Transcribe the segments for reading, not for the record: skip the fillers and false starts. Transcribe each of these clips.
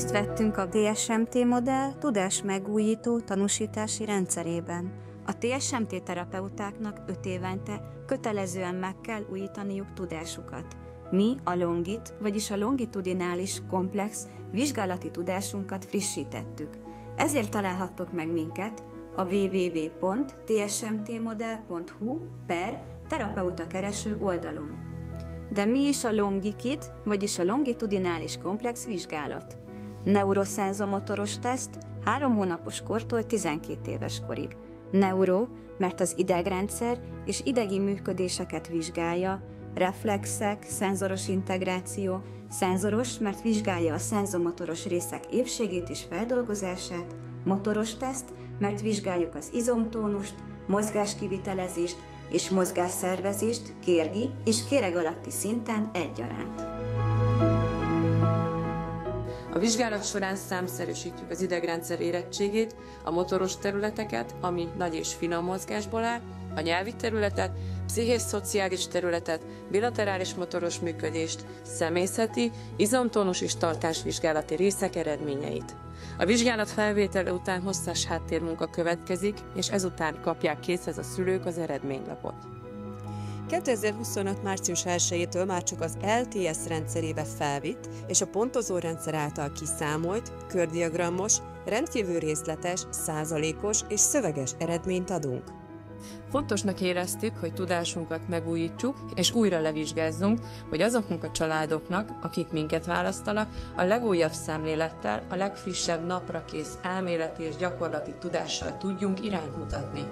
Részt vettünk a TSMT modell tudásmegújító tanúsítási rendszerében. A TSMT terapeutáknak 5 évente kötelezően meg kell újítaniuk tudásukat. Mi a Longit, vagyis a longitudinális komplex vizsgálati tudásunkat frissítettük. Ezért találhattok meg minket a www.tsmtmodel.hu/terapeuta kereső oldalon. De mi is a LongiKit, vagyis a longitudinális komplex vizsgálat? Neuroszenzomotoros teszt 3 hónapos kortól 12 éves korig. Neuro, mert az idegrendszer és idegi működéseket vizsgálja, reflexek, szenzoros integráció, szenzoros, mert vizsgálja a szenzomotoros részek épségét és feldolgozását, motoros teszt, mert vizsgáljuk az izomtónust, mozgáskivitelezést és mozgásszervezést kérgi és kéreg alatti szinten egyaránt. A vizsgálat során számszerűsítjük az idegrendszer érettségét, a motoros területeket, ami nagy és finom mozgásból áll, a nyelvi területet, pszichés-szociális területet, bilaterális motoros működést, személyzeti, izomtónus és tartásvizsgálati részek eredményeit. A vizsgálat felvétele után hosszas háttérmunka következik, és ezután kapják készhez a szülők az eredménylapot. 2025. március 1-től már csak az LTS rendszerébe felvitt és a pontozórendszer által kiszámolt, kördiagramos, rendkívül részletes, százalékos és szöveges eredményt adunk. Fontosnak éreztük, hogy tudásunkat megújítsuk, és újra levizsgázzunk, hogy azoknak a családoknak, akik minket választanak, a legújabb szemlélettel, a legfrissebb naprakész elméleti és gyakorlati tudással tudjunk irányt mutatni.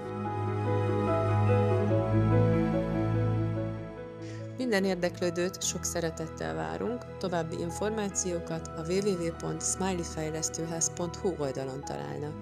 Minden érdeklődőt sok szeretettel várunk, további információkat a www.smileyfejlesztőház.hu oldalon találnak.